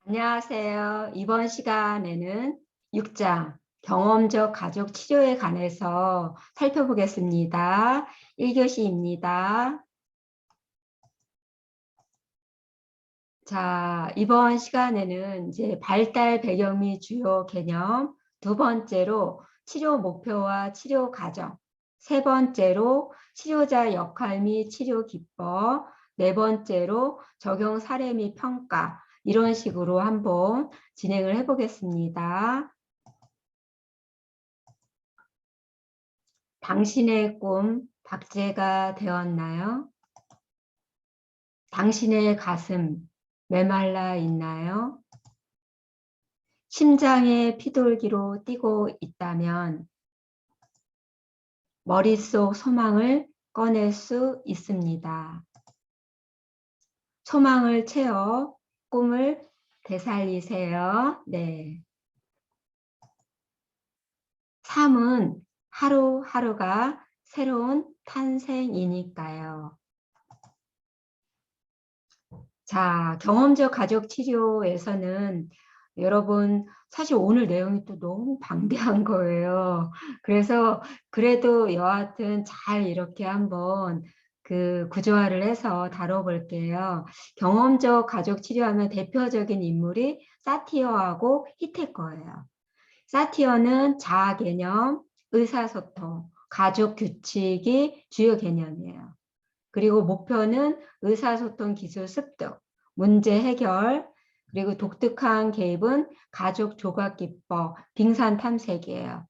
안녕하세요. 이번 시간에는 6장 경험적 가족 치료에 관해서 살펴보겠습니다. 1교시입니다. 자, 이번 시간에는 이제 발달 배경 및 주요 개념, 두 번째로 치료 목표와 치료 과정, 세 번째로 치료자 역할 및 치료 기법, 네 번째로 적용 사례 및 평가, 이런 식으로 한번 진행을 해보겠습니다. 당신의 꿈 박제가 되었나요? 당신의 가슴 메말라 있나요? 심장의 피돌기로 뛰고 있다면 머릿속 소망을 꺼낼 수 있습니다. 소망을 채워 꿈을 되살리세요. 네. 삶은 하루하루가 새로운 탄생이니까요. 자, 경험적 가족 치료에서는 여러분 사실 오늘 내용이 또 너무 방대한 거예요. 그래서 그래도 여하튼 잘 이렇게 한번 그 구조화를 해서 다뤄볼게요. 경험적 가족 치료하면 대표적인 인물이 사티어하고 히테커예요. 사티어는 자아 개념, 의사소통, 가족 규칙이 주요 개념이에요. 그리고 목표는 의사소통 기술 습득, 문제 해결, 그리고 독특한 개입은 가족 조각 기법, 빙산 탐색이에요.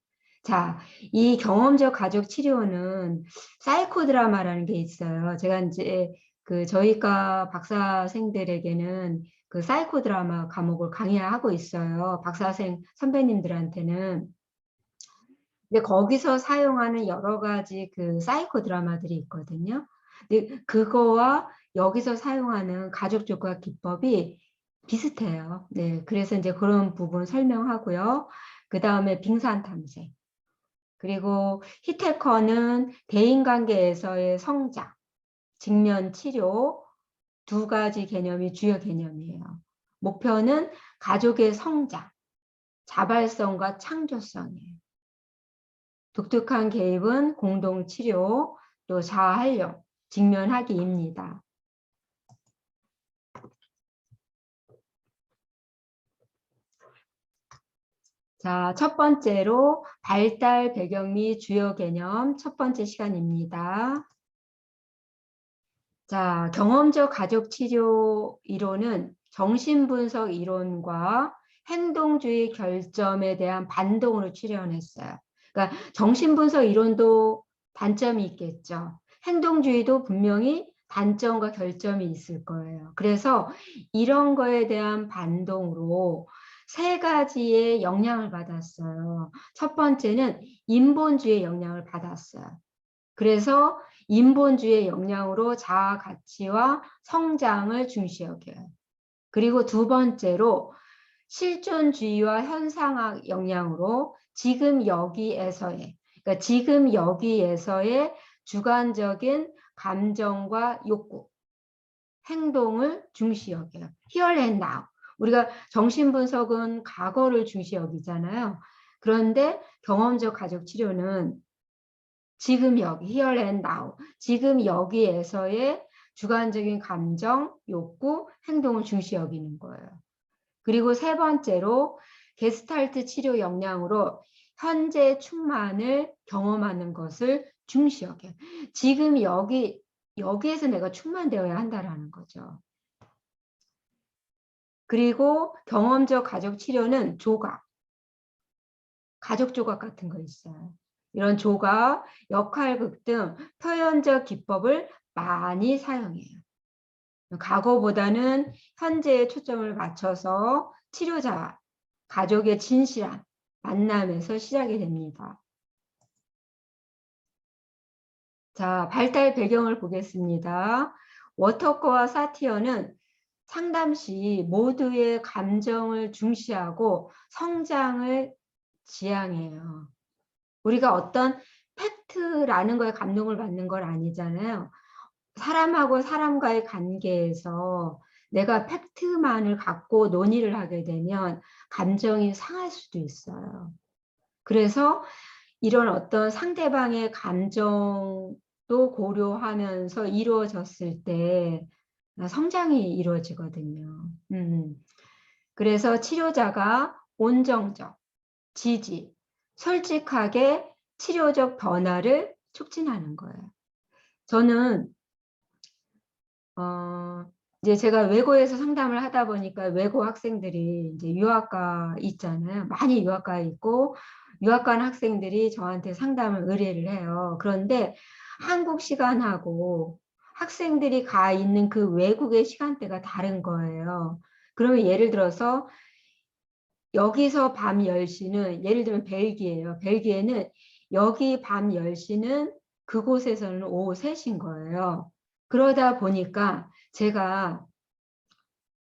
자, 이 경험적 가족 치료는 사이코 드라마라는 게 있어요. 제가 이제 그 저희과 박사생들에게는 그 사이코 드라마 과목을 강의하고 있어요. 박사생 선배님들한테는. 근데 거기서 사용하는 여러 가지 그 사이코 드라마들이 있거든요. 근데 그거와 여기서 사용하는 가족 조각 기법이 비슷해요. 네, 그래서 이제 그런 부분 설명하고요. 그 다음에 빙산 탐색. 그리고 히테커는 대인관계에서의 성장, 직면 치료 두 가지 개념이 주요 개념이에요. 목표는 가족의 성장, 자발성과 창조성이에요. 독특한 개입은 공동치료, 또 자아활용, 직면하기입니다. 자, 첫 번째로 발달 배경 및 주요 개념 첫 번째 시간입니다. 자, 경험적 가족 치료 이론은 정신분석 이론과 행동주의 결점에 대한 반동으로 출연했어요. 그러니까 정신분석 이론도 단점이 있겠죠. 행동주의도 분명히 단점과 결점이 있을 거예요. 그래서 이런 거에 대한 반동으로 세 가지의 영향을 받았어요. 첫 번째는 인본주의 영향을 받았어요. 그래서 인본주의의 영향으로 자아 가치와 성장을 중시 여겨요. 그리고 두 번째로 실존주의와 현상학 영향으로 지금 여기에서의, 그러니까 지금 여기에서의 주관적인 감정과 욕구, 행동을 중시 여겨요. Here and now. 우리가 정신분석은 과거를 중시 여기잖아요. 그런데 경험적 가족 치료는 지금 여기, here and now. 지금 여기에서의 주관적인 감정, 욕구, 행동을 중시 여기는 거예요. 그리고 세 번째로 게스탈트 치료 역량으로 현재 충만을 경험하는 것을 중시 여겨요. 지금 여기에서 내가 충만되어야 한다라는 거죠. 그리고 경험적 가족 치료는 조각, 가족 조각 같은 거 있어요. 이런 조각, 역할극 등 표현적 기법을 많이 사용해요. 과거보다는 현재에 초점을 맞춰서 치료자와 가족의 진실한 만남에서 시작이 됩니다. 자, 발달 배경을 보겠습니다. 워터커와 사티어는 상담 시 모두의 감정을 중시하고 성장을 지향해요. 우리가 어떤 팩트라는 거에 감동을 받는 건 아니잖아요. 사람하고 사람과의 관계에서 내가 팩트만을 갖고 논의를 하게 되면 감정이 상할 수도 있어요. 그래서 이런 어떤 상대방의 감정도 고려하면서 이루어졌을 때 성장이 이루어지거든요. 그래서 치료자가 온정적, 지지, 솔직하게 치료적 변화를 촉진하는 거예요. 저는 이제 제가 외고에서 상담을 하다 보니까 외고 학생들이 이제 유학가 있잖아요. 많이 유학가 있고 유학 간 학생들이 저한테 상담을 의뢰를 해요. 그런데 한국 시간하고 학생들이 가 있는 그 외국의 시간대가 다른 거예요. 그러면 예를 들어서 여기서 밤 10시는 예를 들면 벨기에예요. 벨기에는 여기 밤 10시는 그곳에서는 오후 3시인 거예요. 그러다 보니까 제가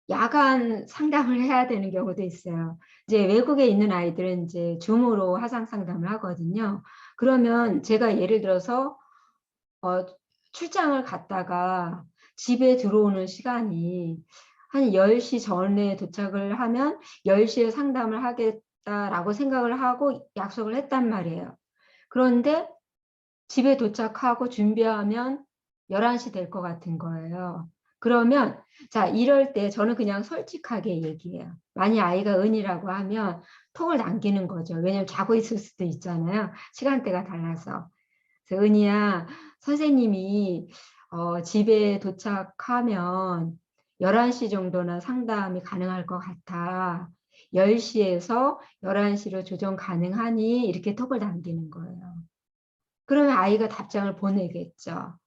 야간 상담을 해야 되는 경우도 있어요. 이제 외국에 있는 아이들은 이제 줌으로 화상 상담을 하거든요. 그러면 제가 예를 들어서 출장을 갔다가 집에 들어오는 시간이 한 10시 전에 도착을 하면 10시에 상담을 하겠다라고 생각을 하고 약속을 했단 말이에요. 그런데 집에 도착하고 준비하면 11시 될 것 같은 거예요. 그러면 자 이럴 때 저는 그냥 솔직하게 얘기해요. 만약 아이가 은이라고 하면 톡을 남기는 거죠. 왜냐면 자고 있을 수도 있잖아요. 시간대가 달라서. 그래서 은이야 선생님이 집에 도착하면 11시 정도나 상담이 가능할 것 같아. 10시에서 11시로 조정 가능하니? 이렇게 톡을 남기는 거예요. 그러면 아이가 답장을 보내겠죠.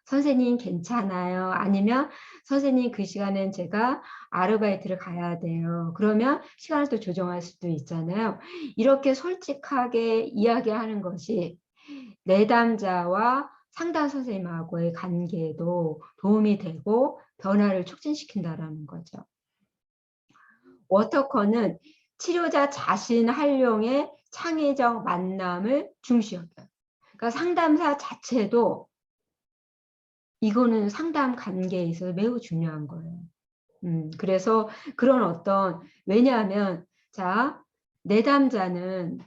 선생님 괜찮아요. 아니면 선생님 그 시간엔 제가 아르바이트를 가야 돼요. 그러면 시간을 또 조정할 수도 있잖아요. 이렇게 솔직하게 이야기하는 것이 내담자와 상담 선생님하고의 관계에도 도움이 되고 변화를 촉진시킨다는 거죠. 워터커는 치료자 자신 활용의 창의적 만남을 중시 여겨요. 그러니까 상담사 자체도 이거는 상담 관계에 있어서 매우 중요한 거예요. 그래서 그런 어떤 왜냐하면 자 내담자는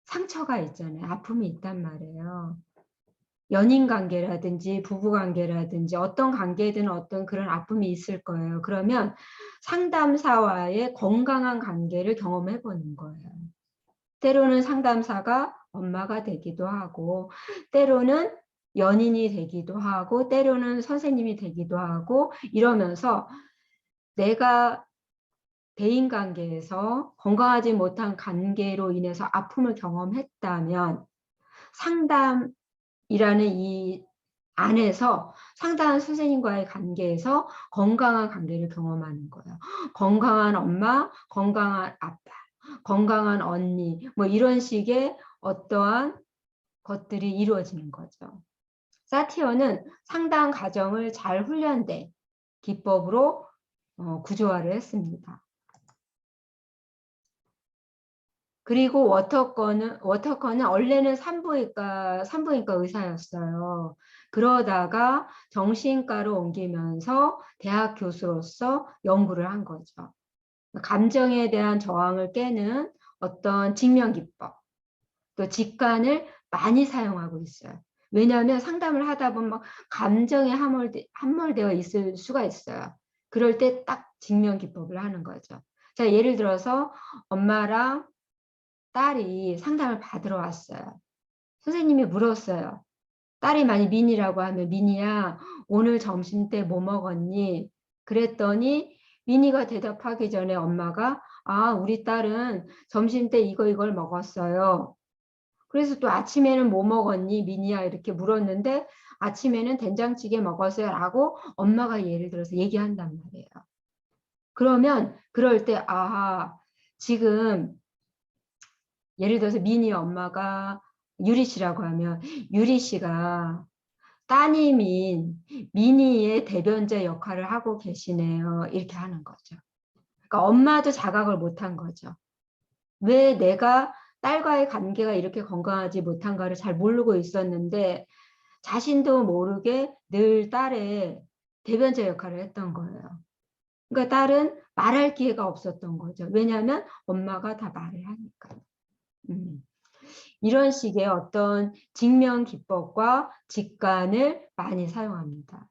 상처가 있잖아요. 아픔이 있단 말이에요. 연인 관계라든지 부부 관계라든지 어떤 관계든 어떤 그런 아픔이 있을 거예요. 그러면 상담사와의 건강한 관계를 경험해 보는 거예요. 때로는 상담사가 엄마가 되기도 하고 때로는 연인이 되기도 하고 때로는 선생님이 되기도 하고 이러면서 내가 대인관계에서 건강하지 못한 관계로 인해서 아픔을 경험했다면 상담이라는 이 안에서 상담 선생님과의 관계에서 건강한 관계를 경험하는 거예요. 건강한 엄마, 건강한 아빠, 건강한 언니 뭐 이런 식의 어떠한 것들이 이루어지는 거죠. 사티어는 상담 과정을 잘 훈련된 기법으로 구조화를 했습니다. 그리고 워터커는 원래는 산부인과 의사였어요. 그러다가 정신과로 옮기면서 대학 교수로서 연구를 한 거죠. 감정에 대한 저항을 깨는 어떤 직면 기법, 또 직관을 많이 사용하고 있어요. 왜냐하면 상담을 하다 보면 감정에 함몰되어 있을 수가 있어요. 그럴 때 딱 직면 기법을 하는 거죠. 자, 예를 들어서 엄마랑 딸이 상담을 받으러 왔어요. 선생님이 물었어요. 딸이 만약 민이라고 하면 민이야 오늘 점심 때 뭐 먹었니? 그랬더니 민이가 대답하기 전에 엄마가 우리 딸은 점심 때 이걸 먹었어요. 그래서 또 아침에는 뭐 먹었니? 민이야 이렇게 물었는데 아침에는 된장찌개 먹었어요 라고 엄마가 예를 들어서 얘기한단 말이에요. 그러면 그럴 때 지금 예를 들어서 민이 엄마가 유리 씨라고 하면 유리 씨가 따님인 민이의 대변자 역할을 하고 계시네요. 이렇게 하는 거죠. 그러니까 엄마도 자각을 못한 거죠. 왜 내가 딸과의 관계가 이렇게 건강하지 못한가를 잘 모르고 있었는데 자신도 모르게 늘 딸의 대변자 역할을 했던 거예요. 그러니까 딸은 말할 기회가 없었던 거죠. 왜냐하면 엄마가 다 말을 하니까. 이런 식의 어떤 직면 기법과 직관을 많이 사용합니다.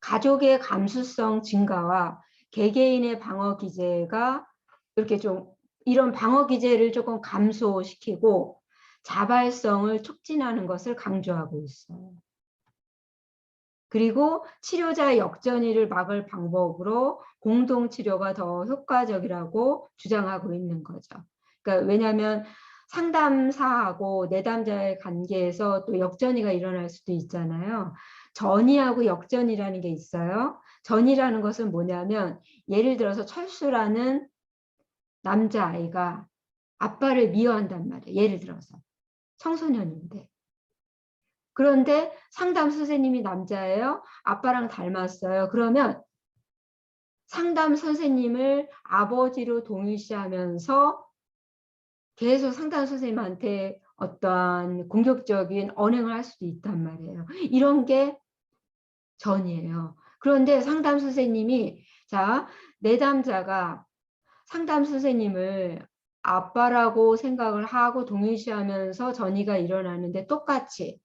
가족의 감수성 증가와 개개인의 방어 기제가 이렇게 좀 이런 방어 기제를 조금 감소시키고 자발성을 촉진하는 것을 강조하고 있어요. 그리고 치료자의 역전이를 막을 방법으로 공동치료가 더 효과적이라고 주장하고 있는 거죠. 그러니까 왜냐하면 상담사하고 내담자의 관계에서 또 역전이가 일어날 수도 있잖아요. 전이하고 역전이라는 게 있어요. 전이라는 것은 뭐냐면 예를 들어서 철수라는 남자아이가 아빠를 미워한단 말이에요. 예를 들어서 청소년인데. 그런데 상담 선생님이 남자예요. 아빠랑 닮았어요. 그러면 상담 선생님을 아버지로 동일시하면서 계속 상담 선생님한테 어떠한 공격적인 언행을 할 수도 있단 말이에요. 이런 게 전이에요. 그런데 상담 선생님이 내담자가 상담 선생님을 아빠라고 생각을 하고 동일시하면서 전이가 일어나는데 똑같이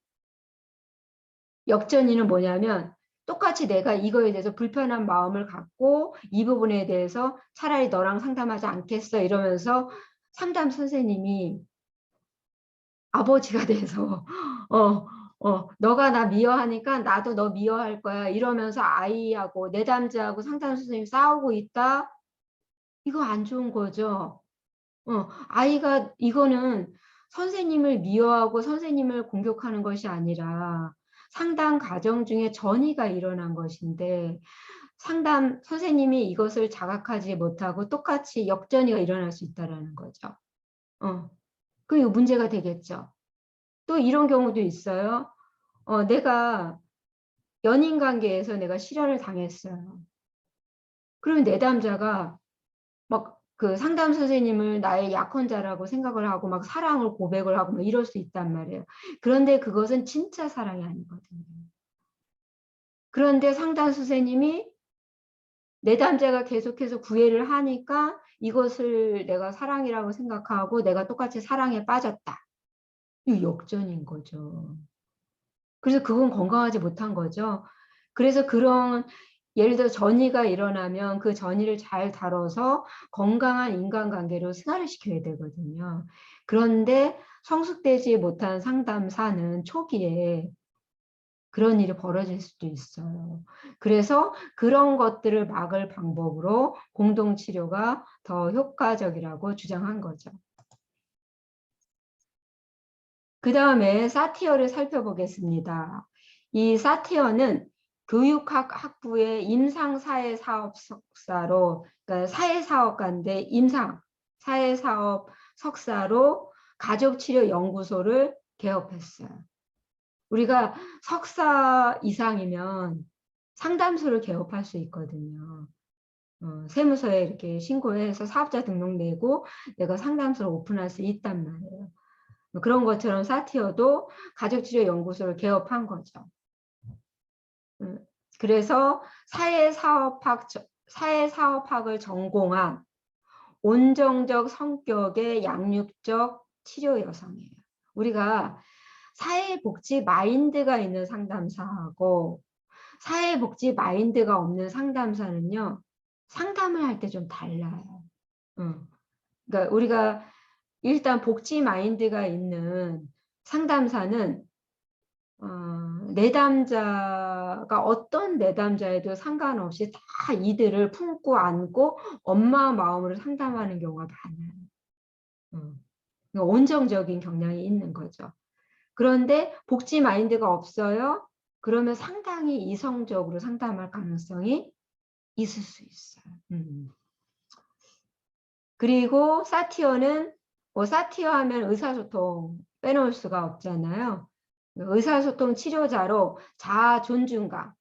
역전이는 뭐냐면 똑같이 내가 이거에 대해서 불편한 마음을 갖고 이 부분에 대해서 차라리 너랑 상담하지 않겠어 이러면서 상담 선생님이 아버지가 돼서 너가 나 미워하니까 나도 너 미워할 거야 이러면서 아이하고 내담자하고 상담 선생님이 싸우고 있다. 이거 안 좋은 거죠. 아이가 이거는 선생님을 미워하고 선생님을 공격하는 것이 아니라 상담 과정 중에 전이가 일어난 것인데 상담 선생님이 이것을 자각하지 못하고 똑같이 역전이가 일어날 수 있다는 거죠. 그 문제가 되겠죠. 또 이런 경우도 있어요. 내가 연인 관계에서 내가 실현을 당했어요. 그러면 내담자가 막 그 상담 선생님을 나의 약혼자라고 생각을 하고 막 사랑을 고백을 하고 막 이럴 수 있단 말이에요. 그런데 그것은 진짜 사랑이 아니거든요. 그런데 상담 선생님이 내담자가 계속해서 구애를 하니까 이것을 내가 사랑이라고 생각하고 내가 똑같이 사랑에 빠졌다. 이 역전인 거죠. 그래서 그건 건강하지 못한 거죠. 그래서 그런 예를 들어 전이가 일어나면 그 전이를 잘 다뤄서 건강한 인간관계로 승화를 시켜야 되거든요. 그런데 성숙되지 못한 상담사는 초기에 그런 일이 벌어질 수도 있어요. 그래서 그런 것들을 막을 방법으로 공동치료가 더 효과적이라고 주장한 거죠. 그 다음에 사티어를 살펴보겠습니다. 이 사티어는 교육학 학부의 임상사회사업 석사로, 그러니까 사회사업가인데 임상 사회사업 석사로 가족치료연구소를 개업했어요. 우리가 석사 이상이면 상담소를 개업할 수 있거든요. 세무서에 이렇게 신고해서 사업자 등록 내고 내가 상담소를 오픈할 수 있단 말이에요. 그런 것처럼 사티어도 가족치료연구소를 개업한 거죠. 그래서 사회사업학을 전공한 온정적 성격의 양육적 치료 여성이에요. 우리가 사회복지 마인드가 있는 상담사하고 사회복지 마인드가 없는 상담사는요. 상담을 할 때 좀 달라요. 그러니까 우리가 일단 복지 마인드가 있는 상담사는 내담자가 어떤 내담자에도 상관없이 다 이들을 품고 안고 엄마 마음으로 상담하는 경우가 많아요. 온정적인 경향이 있는 거죠. 그런데 복지 마인드가 없어요. 그러면 상당히 이성적으로 상담할 가능성이 있을 수 있어요. 그리고 사티어는 사티어 하면 의사소통 빼놓을 수가 없잖아요. 의사소통 치료자로 자아 존중감,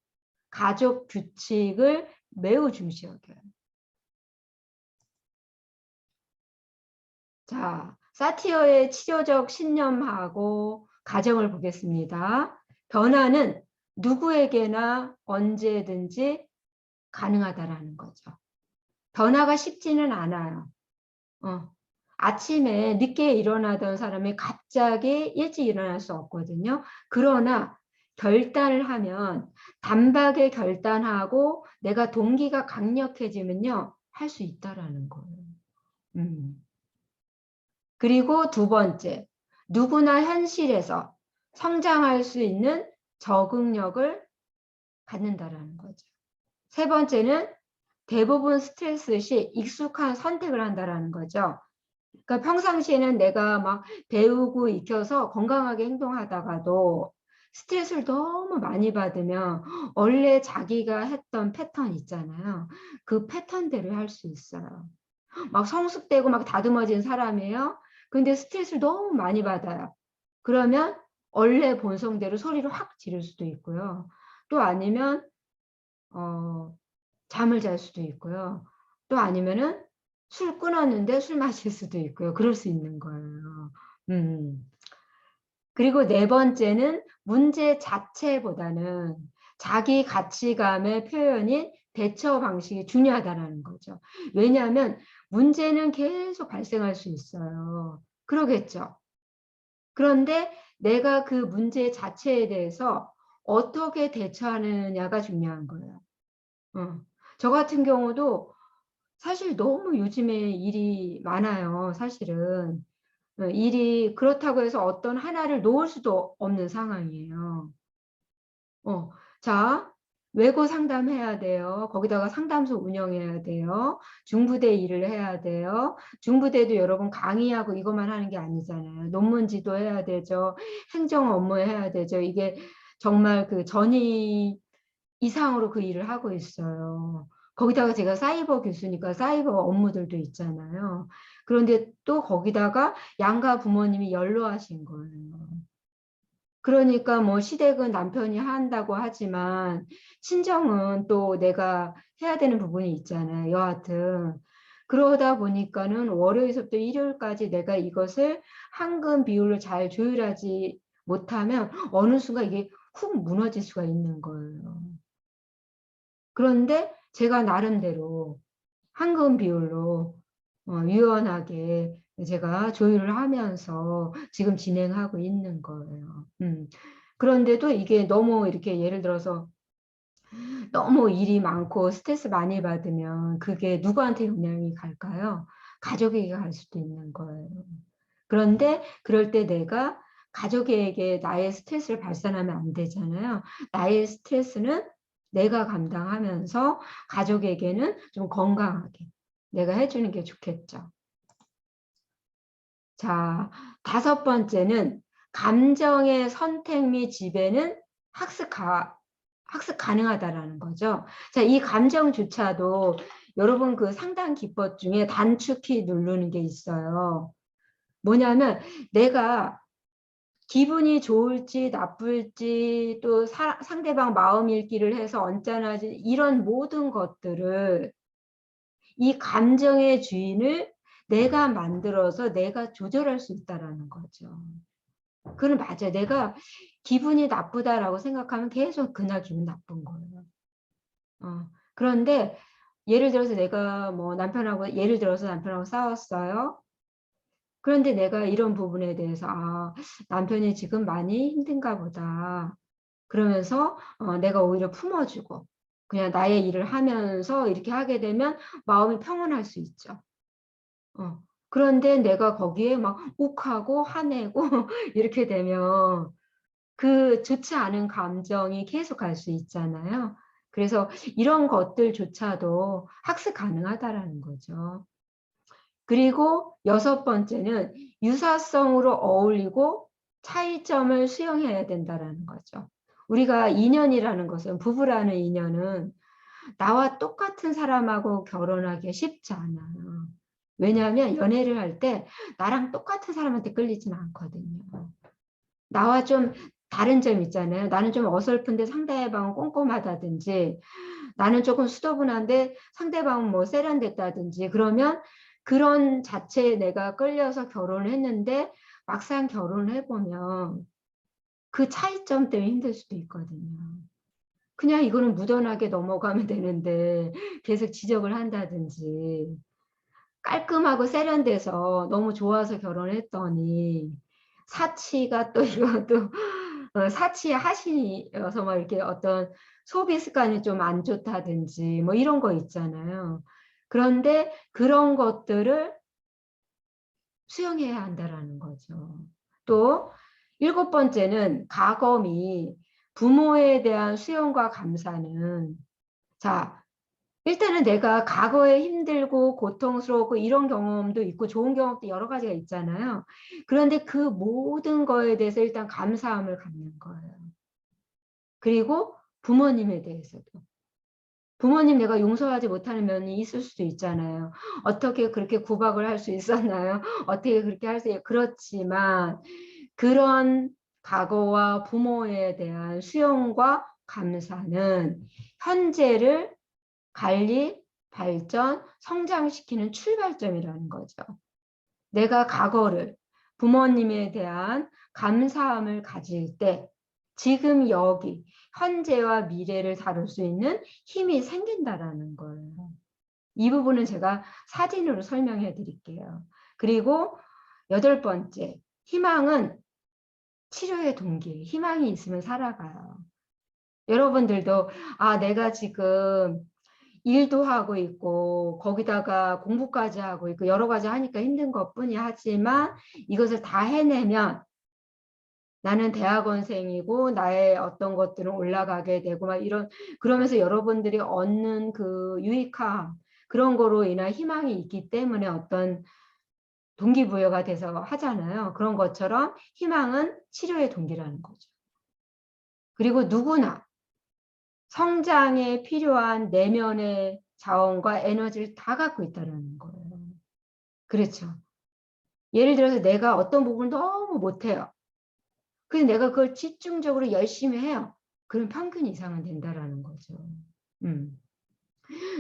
가족 규칙을 매우 중시 여겨요. 자, 사티어의 치료적 신념하고 가정을 보겠습니다. 변화는 누구에게나 언제든지 가능하다라는 거죠. 변화가 쉽지는 않아요. 아침에 늦게 일어나던 사람이 갑자기 일찍 일어날 수 없거든요. 그러나 결단을 하면 단박에 결단하고 내가 동기가 강력해지면요. 할 수 있다라는 거예요. 그리고 두 번째, 누구나 현실에서 성장할 수 있는 적응력을 갖는다라는 거죠. 세 번째는 대부분 스트레스 시 익숙한 선택을 한다라는 거죠. 그러니까 평상시에는 내가 막 배우고 익혀서 건강하게 행동하다가도 스트레스를 너무 많이 받으면 원래 자기가 했던 패턴 있잖아요. 그 패턴대로 할 수 있어요. 막 성숙되고 막 다듬어진 사람이에요. 근데 스트레스를 너무 많이 받아요. 그러면 원래 본성대로 소리를 확 지를 수도 있고요. 또 아니면 잠을 잘 수도 있고요. 또 아니면은 술 끊었는데 술 마실 수도 있고요. 그럴 수 있는 거예요. 그리고 네 번째는 문제 자체보다는 자기 가치감의 표현인 대처 방식이 중요하다는 거죠. 왜냐하면 문제는 계속 발생할 수 있어요. 그러겠죠. 그런데 내가 그 문제 자체에 대해서 어떻게 대처하느냐가 중요한 거예요. 저 같은 경우도 사실 너무 요즘에 일이 많아요. 사실은. 일이 그렇다고 해서 어떤 하나를 놓을 수도 없는 상황이에요. 자, 외고 상담해야 돼요. 거기다가 상담소 운영해야 돼요. 중부대 일을 해야 돼요. 중부대도 여러분 강의하고 이것만 하는 게 아니잖아요. 논문 지도해야 되죠. 행정 업무 해야 되죠. 이게 정말 그 전이 이상으로 그 일을 하고 있어요. 거기다가 제가 사이버 교수니까 사이버 업무들도 있잖아요. 그런데 또 거기다가 양가 부모님이 연로하신 거예요. 그러니까 뭐 시댁은 남편이 한다고 하지만 친정은 또 내가 해야 되는 부분이 있잖아요. 여하튼 그러다 보니까는 월요일부터 일요일까지 내가 이것을 황금 비율을 잘 조율하지 못하면 어느 순간 이게 훅 무너질 수가 있는 거예요. 그런데 제가 나름대로 황금 비율로 유연하게 제가 조율을 하면서 지금 진행하고 있는 거예요. 그런데도 이게 너무 이렇게 예를 들어서 너무 일이 많고 스트레스 많이 받으면 그게 누구한테 영향이 갈까요? 가족에게 갈 수도 있는 거예요. 그런데 그럴 때 내가 가족에게 나의 스트레스를 발산하면 안 되잖아요. 나의 스트레스는 내가 감당하면서 가족에게는 좀 건강하게 내가 해주는 게 좋겠죠. 자, 다섯 번째는 감정의 선택 및 지배는 학습 가능하다라는 거죠. 자, 이 감정조차도 여러분 그 상담 기법 중에 단축키 누르는 게 있어요. 뭐냐면 내가 기분이 좋을지 나쁠지 또 상대방 마음 읽기를 해서 언짢아지 이런 모든 것들을 이 감정의 주인을 내가 만들어서 내가 조절할 수 있다라는 거죠. 그건 맞아요. 내가 기분이 나쁘다라고 생각하면 계속 그날 기분 나쁜 거예요. 그런데 예를 들어서 내가 뭐 남편하고 싸웠어요. 그런데 내가 이런 부분에 대해서 남편이 지금 많이 힘든가 보다. 그러면서 내가 오히려 품어주고 그냥 나의 일을 하면서 이렇게 하게 되면 마음이 평온할 수 있죠. 그런데 내가 거기에 막 욱하고 화내고 이렇게 되면 그 좋지 않은 감정이 계속 갈 수 있잖아요. 그래서 이런 것들조차도 학습 가능하다라는 거죠. 그리고 여섯 번째는 유사성으로 어울리고 차이점을 수용해야 된다라는 거죠. 우리가 인연이라는 것은 부부라는 인연은 나와 똑같은 사람하고 결혼하기 쉽지 않아요. 왜냐하면 연애를 할 때 나랑 똑같은 사람한테 끌리지는 않거든요. 나와 좀 다른 점 있잖아요. 나는 좀 어설픈데 상대방은 꼼꼼하다든지 나는 조금 수더분한데 상대방은 뭐 세련됐다든지 그러면 그런 자체에 내가 끌려서 결혼을 했는데 막상 결혼을 해보면 그 차이점 때문에 힘들 수도 있거든요. 그냥 이거는 무던하게 넘어가면 되는데 계속 지적을 한다든지, 깔끔하고 세련돼서 너무 좋아서 결혼했더니 사치가 또 이것도 사치 하신이어서 막 이렇게 어떤 소비 습관이 좀 안 좋다든지 뭐 이런 거 있잖아요. 그런데 그런 것들을 수용해야 한다라는 거죠. 또 일곱 번째는 가검이 부모에 대한 수용과 감사는, 자, 일단은 내가 과거에 힘들고 고통스럽고 이런 경험도 있고 좋은 경험도 여러 가지가 있잖아요. 그런데 그 모든 거에 대해서 일단 감사함을 갖는 거예요. 그리고 부모님에 대해서도. 부모님 내가 용서하지 못하는 면이 있을 수도 있잖아요. 어떻게 그렇게 구박을 할 수 있었나요? 어떻게 그렇게 할 수 있어요? 그렇지만 그런 과거와 부모에 대한 수용과 감사는 현재를 관리, 발전, 성장시키는 출발점이라는 거죠. 내가 과거를, 부모님에 대한 감사함을 가질 때 지금 여기 현재와 미래를 다룰 수 있는 힘이 생긴다라는 거예요. 이 부분은 제가 사진으로 설명해 드릴게요. 그리고 여덟 번째, 희망은 치료의 동기, 희망이 있으면 살아가요. 여러분들도 내가 지금 일도 하고 있고 거기다가 공부까지 하고 있고 여러 가지 하니까 힘든 것뿐이 하지만 이것을 다 해내면 나는 대학원생이고 나의 어떤 것들은 올라가게 되고 막 이런, 그러면서 여러분들이 얻는 그 유익함, 그런 거로 인한 희망이 있기 때문에 어떤 동기부여가 돼서 하잖아요. 그런 것처럼 희망은 치료의 동기라는 거죠. 그리고 누구나 성장에 필요한 내면의 자원과 에너지를 다 갖고 있다는 거예요. 그렇죠. 예를 들어서 내가 어떤 부분을 너무 못해요. 그래서 내가 그걸 집중적으로 열심히 해요. 그럼 평균 이상은 된다라는 거죠.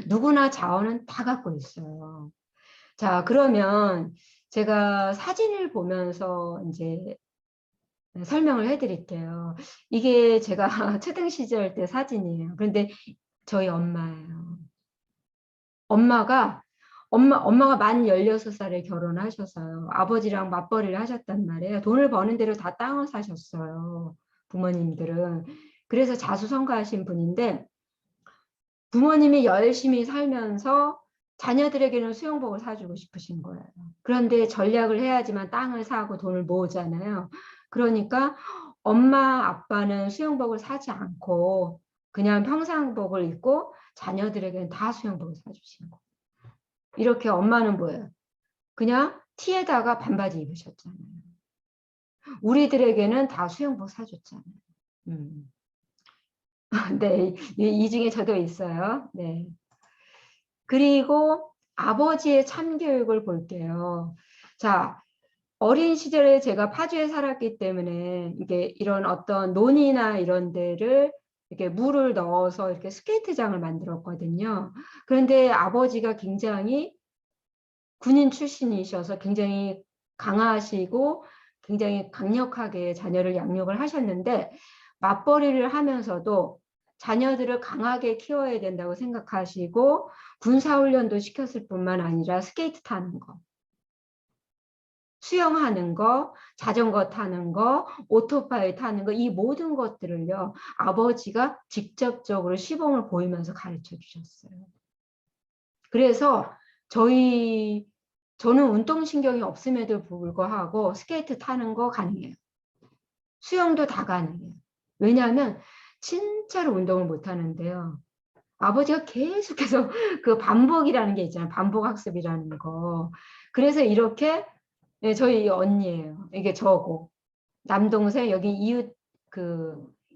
누구나 자원은 다 갖고 있어요. 자, 그러면 제가 사진을 보면서 이제 설명을 해드릴게요. 이게 제가 초등 시절 때 사진이에요. 그런데 저희 엄마예요. 엄마가 만 16살에 결혼하셔서요. 아버지랑 맞벌이를 하셨단 말이에요. 돈을 버는 대로 다 땅을 사셨어요. 부모님들은. 그래서 자수성가하신 분인데 부모님이 열심히 살면서 자녀들에게는 수영복을 사주고 싶으신 거예요. 그런데 전략을 해야지만 땅을 사고 돈을 모으잖아요. 그러니까 엄마 아빠는 수영복을 사지 않고 그냥 평상복을 입고 자녀들에게는 다 수영복을 사주신 거예요. 이렇게 엄마는 뭐예요? 그냥 티에다가 반바지 입으셨잖아요. 우리들에게는 다 수영복 사줬잖아요. 네, 이 중에 저도 있어요. 네. 그리고 아버지의 참교육을 볼게요. 자, 어린 시절에 제가 파주에 살았기 때문에 이게 이런 어떤 논이나 이런 데를 이렇게 물을 넣어서 이렇게 스케이트장을 만들었거든요. 그런데 아버지가 굉장히 군인 출신이셔서 굉장히 강하시고 굉장히 강력하게 자녀를 양육을 하셨는데 맞벌이를 하면서도 자녀들을 강하게 키워야 된다고 생각하시고 군사훈련도 시켰을 뿐만 아니라 스케이트 타는 거, 수영하는 거, 자전거 타는 거, 오토바이 타는 거, 이 모든 것들을요, 아버지가 직접적으로 시범을 보이면서 가르쳐 주셨어요. 그래서 저는 운동신경이 없음에도 불구하고 스케이트 타는 거 가능해요. 수영도 다 가능해요. 왜냐하면 진짜로 운동을 못 하는데요. 아버지가 계속해서 그 반복이라는 게 있잖아요. 반복학습이라는 거. 그래서 이렇게 저희 언니예요. 이게 저고 남동생 여기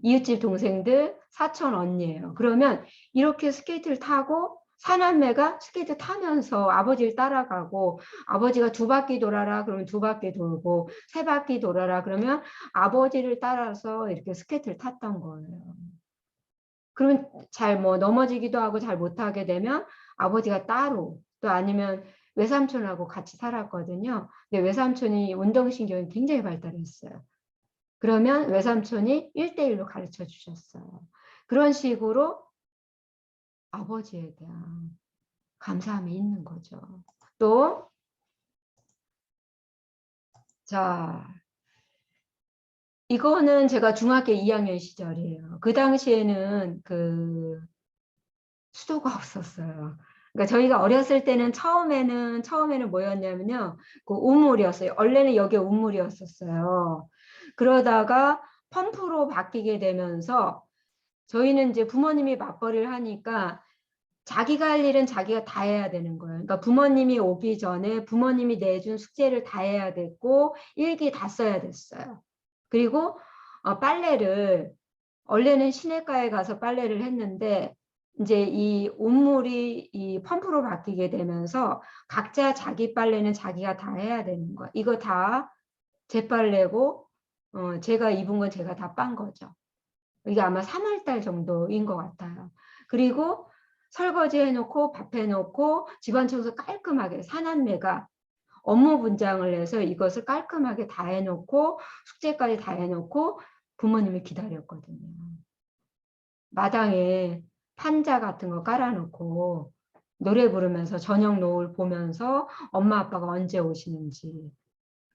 이웃집 동생들 사촌 언니예요. 그러면 이렇게 스케이트를 타고 사남매가 스케이트 타면서 아버지를 따라가고 아버지가 2바퀴 돌아라 그러면 2바퀴 돌고 3바퀴 돌아라 그러면 아버지를 따라서 이렇게 스케이트를 탔던 거예요. 그러면 잘 넘어지기도 하고 잘 못하게 되면 아버지가 따로 또 아니면 외삼촌하고 같이 살았거든요. 근데 외삼촌이 운동신경이 굉장히 발달했어요. 그러면 외삼촌이 1대1로 가르쳐 주셨어요. 그런 식으로 아버지에 대한 감사함이 있는 거죠. 또, 자, 이거는 제가 중학교 2학년 시절이에요. 그 당시에는 그 수도가 없었어요. 그러니까 저희가 어렸을 때는 처음에는 뭐였냐면요. 그 우물이었어요. 원래는 여기 우물이었었어요. 그러다가 펌프로 바뀌게 되면서 저희는 이제 부모님이 맞벌이를 하니까 자기가 할 일은 자기가 다 해야 되는 거예요. 그러니까 부모님이 오기 전에 부모님이 내준 숙제를 다 해야 됐고 일기 다 써야 됐어요. 그리고 빨래를 원래는 시내가에 가서 빨래를 했는데 이제 이 온물이 이 펌프로 바뀌게 되면서 각자 자기 빨래는 자기가 다 해야 되는 거야. 이거 다 제 빨래고 제가 입은 건 제가 다 빤 거죠. 이게 아마 3월 달 정도인 것 같아요. 그리고 설거지 해놓고 밥 해놓고 집안 청소 깔끔하게 사남매가 업무 분장을 해서 이것을 깔끔하게 다 해놓고 숙제까지 다 해놓고 부모님을 기다렸거든요. 마당에 판자 같은 거 깔아놓고 노래 부르면서 저녁 노을 보면서 엄마 아빠가 언제 오시는지.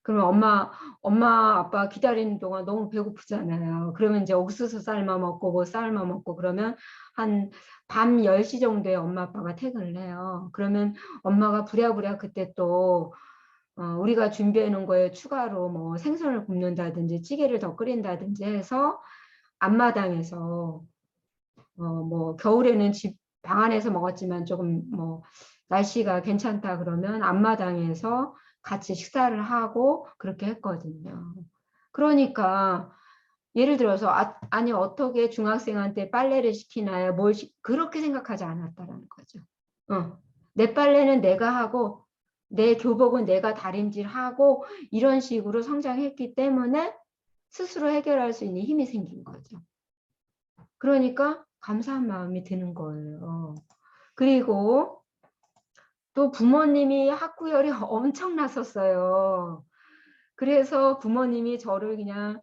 그러면 엄마 아빠 기다리는 동안 너무 배고프잖아요. 그러면 이제 옥수수 삶아 먹고 뭐 삶아 먹고 그러면 한 밤 10시 정도에 엄마 아빠가 퇴근을 해요. 그러면 엄마가 부랴부랴 그때 또 우리가 준비해 놓은 거에 추가로 뭐 생선을 굽는다든지 찌개를 더 끓인다든지 해서 앞마당에서 뭐 겨울에는 집 방 안에서 먹었지만 조금 뭐 날씨가 괜찮다 그러면 앞마당에서 같이 식사를 하고 그렇게 했거든요. 그러니까 예를 들어서 아니 어떻게 중학생한테 빨래를 시키나요? 그렇게 생각하지 않았다라는 거죠. 내 빨래는 내가 하고 내 교복은 내가 다림질하고 이런 식으로 성장했기 때문에 스스로 해결할 수 있는 힘이 생긴 거죠. 그러니까 감사한 마음이 드는 거예요. 그리고 또 부모님이 학구열이 엄청났었어요. 그래서 부모님이 저를 그냥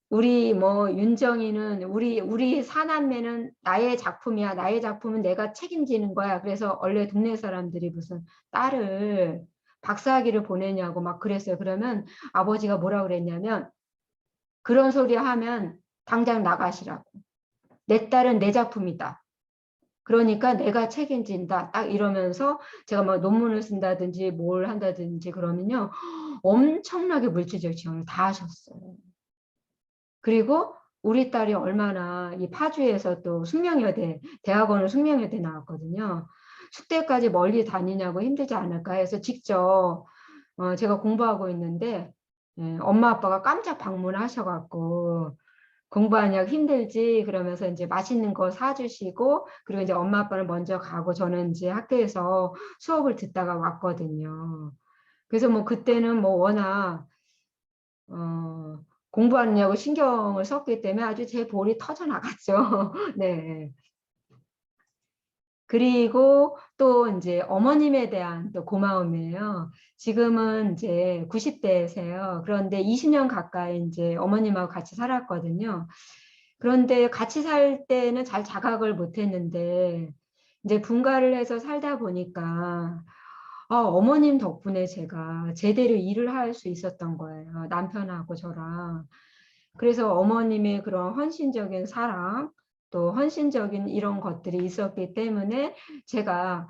우리 뭐 윤정이는 우리 사남매는 나의 작품이야. 나의 작품은 내가 책임지는 거야. 그래서 원래 동네 사람들이 무슨 딸을 박사학위를 보내냐고 막 그랬어요. 그러면 아버지가 뭐라 그랬냐면 그런 소리 하면 당장 나가시라고. 내 딸은 내 작품이다. 그러니까 내가 책임진다. 딱 이러면서 제가 막 논문을 쓴다든지 뭘 한다든지 그러면요. 엄청나게 물질적 지원을 다 하셨어요. 그리고 우리 딸이 얼마나 이 파주에서 또 숙명여대, 대학원을 숙명여대 나왔거든요. 숙대까지 멀리 다니냐고 힘들지 않을까 해서 직접 제가 공부하고 있는데 엄마 아빠가 깜짝 방문하셔갖고 공부하냐고 힘들지 그러면서 이제 맛있는 거 사주시고 그리고 이제 엄마 아빠는 먼저 가고 저는 이제 학교에서 수업을 듣다가 왔거든요. 그래서 뭐 그때는 뭐 워낙 공부하느냐고 신경을 썼기 때문에 아주 제 볼이 터져 나갔죠. 네. 그리고 또 이제 어머님에 대한 또 고마움이에요. 지금은 이제 90대세요. 그런데 20년 가까이 이제 어머님하고 같이 살았거든요. 그런데 같이 살 때는 잘 자각을 못 했는데 이제 분가를 해서 살다 보니까 어머님 덕분에 제가 제대로 일을 할 수 있었던 거예요. 남편하고 저랑. 그래서 어머님의 그런 헌신적인 사랑, 또 헌신적인 이런 것들이 있었기 때문에 제가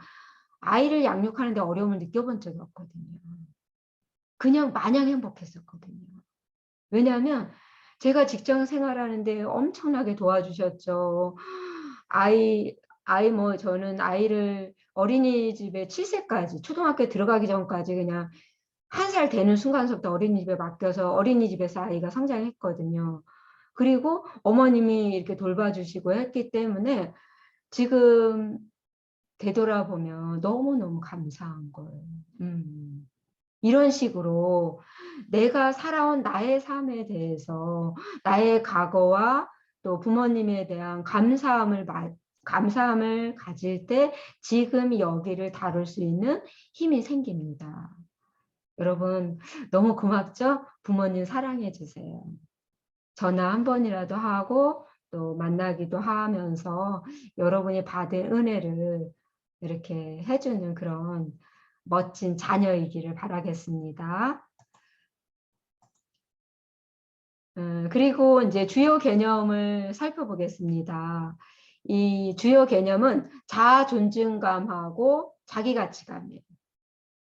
아이를 양육하는데 어려움을 느껴본 적이 없거든요. 그냥 마냥 행복했었거든요. 왜냐하면 제가 직장 생활하는데 엄청나게 도와주셨죠. 아이 뭐 저는 아이를 어린이집에 7세까지 초등학교 들어가기 전까지 그냥 1살 되는 순간부터 어린이집에 맡겨서 어린이집에서 아이가 성장했거든요. 그리고 어머님이 이렇게 돌봐주시고 했기 때문에 지금 되돌아보면 너무너무 감사한 거예요. 이런 식으로 내가 살아온 나의 삶에 대해서 나의 과거와 또 부모님에 대한 감사함을 가질 때 지금 여기를 다룰 수 있는 힘이 생깁니다. 여러분 너무 고맙죠? 부모님 사랑해 주세요. 전화 한 번이라도 하고 또 만나기도 하면서 여러분이 받은 은혜를 이렇게 해주는 그런 멋진 자녀이기를 바라겠습니다. 그리고 이제 주요 개념을 살펴보겠습니다. 이 주요 개념은 자아 존중감하고 자기 가치감이에요.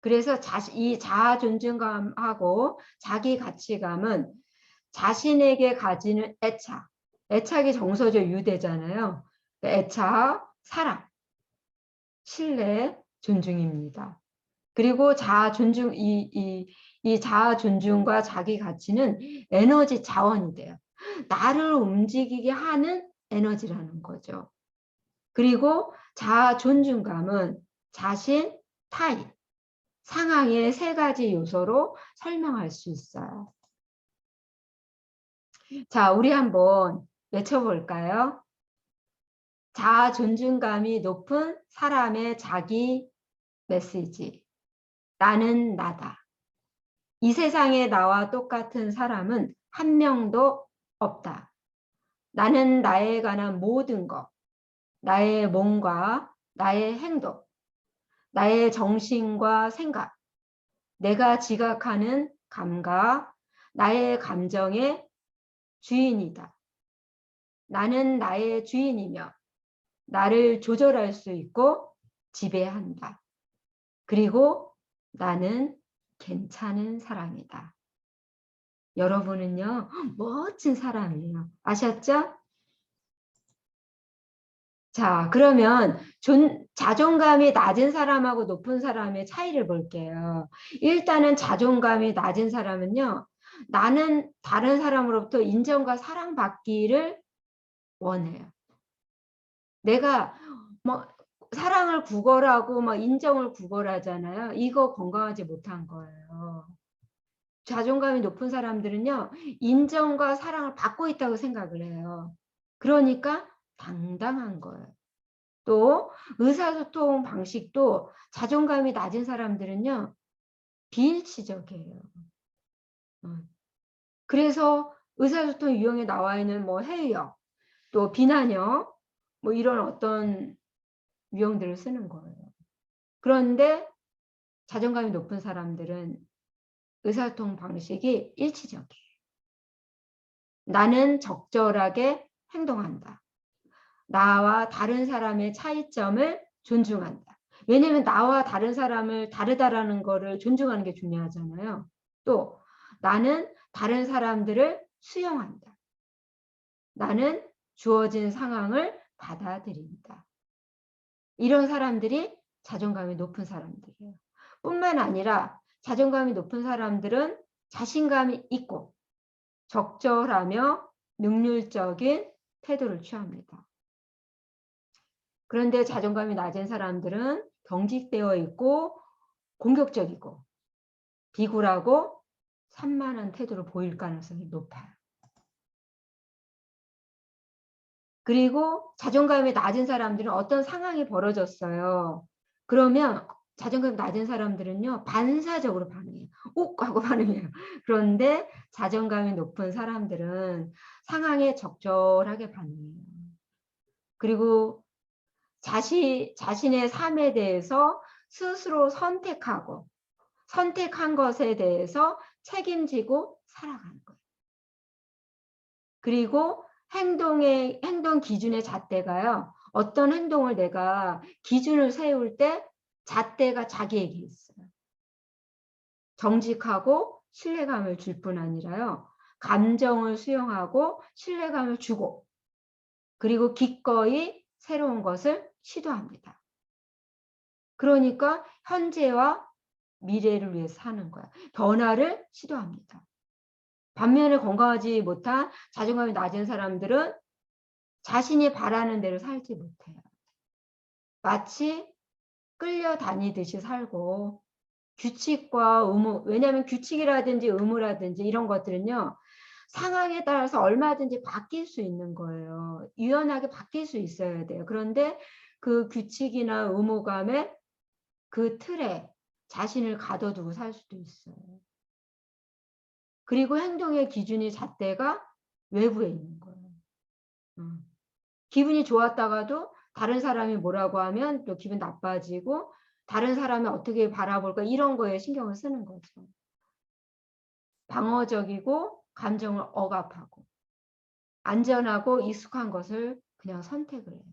그래서 이 자아 존중감하고 자기 가치감은 자신에게 가지는 애착, 애착이 정서적 유대잖아요. 애착, 사랑, 신뢰, 존중입니다. 그리고 자아 존중, 이 자아 존중과 자기 가치는 에너지 자원이 돼요. 나를 움직이게 하는 에너지라는 거죠. 그리고 자아 존중감은 자신, 타인, 상황의 세 가지 요소로 설명할 수 있어요. 자, 우리 한번 외쳐볼까요? 자아 존중감이 높은 사람의 자기 메시지. 나는 나다. 이 세상에 나와 똑같은 사람은 한 명도 없다. 나는 나에 관한 모든 것, 나의 몸과 나의 행동, 나의 정신과 생각, 내가 지각하는 감각, 나의 감정의 주인이다. 나는 나의 주인이며 나를 조절할 수 있고 지배한다. 그리고 나는 괜찮은 사람이다. 여러분은요, 멋진 사람이에요. 아셨죠? 자, 그러면 자존감이 낮은 사람하고 높은 사람의 차이를 볼게요. 일단은 자존감이 낮은 사람은요, 나는 다른 사람으로부터 인정과 사랑받기를 원해요. 내가 뭐 사랑을 구걸하고 뭐 인정을 구걸하잖아요. 이거 건강하지 못한 거예요. 자존감이 높은 사람들은요, 인정과 사랑을 받고 있다고 생각을 해요. 그러니까 당당한 거예요. 또 의사소통 방식도 자존감이 낮은 사람들은요, 비일치적이에요. 그래서 의사소통 유형에 나와 있는 뭐 회의형, 또 비난형, 뭐 이런 어떤 유형들을 쓰는 거예요. 그런데 자존감이 높은 사람들은 의사소통 방식이 일치적이에요. 나는 적절하게 행동한다. 나와 다른 사람의 차이점을 존중한다. 왜냐하면 나와 다른 사람을 다르다라는 거를 존중하는 게 중요하잖아요. 또 나는 다른 사람들을 수용한다. 나는 주어진 상황을 받아들인다. 이런 사람들이 자존감이 높은 사람들이에요. 뿐만 아니라 자존감이 높은 사람들은 자신감이 있고 적절하며 능률적인 태도를 취합니다. 그런데 자존감이 낮은 사람들은 경직되어 있고 공격적이고 비굴하고 산만한 태도를 보일 가능성이 높아요. 그리고 자존감이 낮은 사람들은 어떤 상황이 벌어졌어요. 그러면 자존감이 낮은 사람들은요, 반사적으로 반응해요. 욱 하고 반응해요. 그런데 자존감이 높은 사람들은 상황에 적절하게 반응해요. 그리고 자신의 삶에 대해서 스스로 선택하고 선택한 것에 대해서 책임지고 살아가는 거예요. 그리고 행동 기준의 잣대가요. 어떤 행동을 내가 기준을 세울 때 잣대가 자기에게 있어요. 정직하고 신뢰감을 줄 뿐 아니라요. 감정을 수용하고 신뢰감을 주고 그리고 기꺼이 새로운 것을 시도합니다. 그러니까 현재와 미래를 위해서 사는 거야. 변화를 시도합니다. 반면에 건강하지 못한 자존감이 낮은 사람들은 자신이 바라는 대로 살지 못해요. 마치 끌려다니듯이 살고 규칙과 의무, 왜냐하면 규칙이라든지 의무라든지 이런 것들은요. 상황에 따라서 얼마든지 바뀔 수 있는 거예요. 유연하게 바뀔 수 있어야 돼요. 그런데 그 규칙이나 의무감에 그 틀에 자신을 가둬두고 살 수도 있어요. 그리고 행동의 기준이 잣대가 외부에 있는 거예요. 기분이 좋았다가도 다른 사람이 뭐라고 하면 또 기분 나빠지고 다른 사람이 어떻게 바라볼까 이런 거에 신경을 쓰는 거죠. 방어적이고 감정을 억압하고 안전하고 익숙한 것을 그냥 선택을 해요.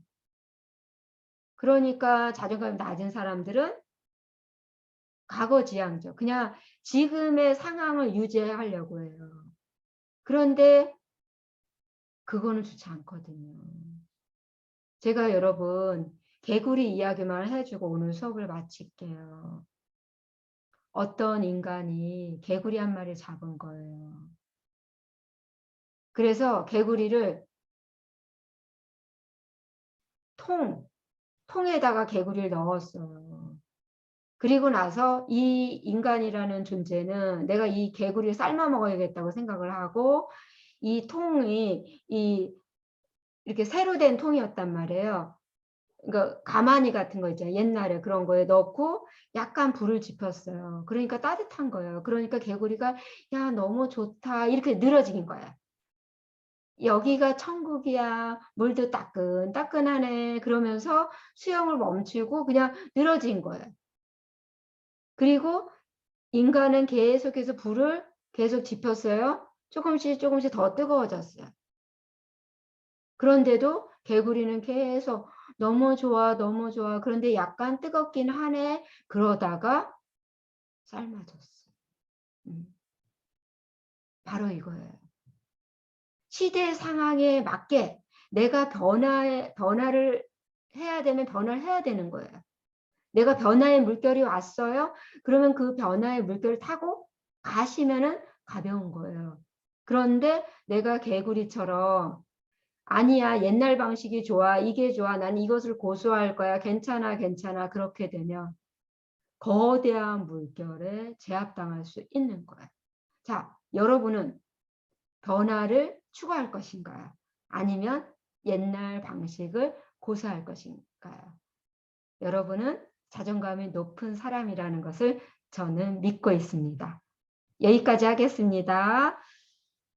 그러니까 자존감이 낮은 사람들은 과거지향적. 그냥 지금의 상황을 유지하려고 해요. 그런데 그거는 좋지 않거든요. 제가 여러분 개구리 이야기만 해주고 오늘 수업을 마칠게요. 어떤 인간이 개구리 한 마리 잡은 거예요. 그래서 개구리를 통에다가 개구리를 넣었어요. 그리고 나서 이 인간이라는 존재는 내가 이 개구리를 삶아 먹어야겠다고 생각을 하고 이 통이 이렇게 새로 된 통이었단 말이에요. 그러니까 가마니 같은 거 있잖아요. 옛날에 그런 거에 넣고 약간 불을 지폈어요. 그러니까 따뜻한 거예요. 그러니까 개구리가 야 너무 좋다 이렇게 늘어진 거야. 여기가 천국이야. 물도 따끈따끈하네. 그러면서 수영을 멈추고 그냥 늘어진 거예요. 그리고 인간은 계속해서 불을 계속 지폈어요. 조금씩 더 뜨거워졌어요. 그런데도 개구리는 계속 너무 좋아, 너무 좋아. 그런데 약간 뜨겁긴 하네. 그러다가 삶아졌어. 바로 이거예요. 시대 상황에 맞게 내가 변화를 해야 되면 변화를 해야 되는 거예요. 내가 변화의 물결이 왔어요. 그러면 그 변화의 물결을 타고 가시면은 가벼운 거예요. 그런데 내가 개구리처럼 아니야 옛날 방식이 좋아 이게 좋아 난 이것을 고수할 거야 괜찮아 그렇게 되면 거대한 물결에 제압당할 수 있는 거예요. 자, 여러분은 변화를 추구할 것인가요? 아니면 옛날 방식을 고수할 것인가요? 여러분은 자존감이 높은 사람이라는 것을 저는 믿고 있습니다. 여기까지 하겠습니다.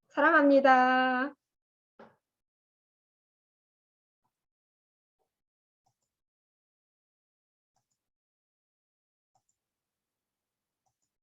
사랑합니다.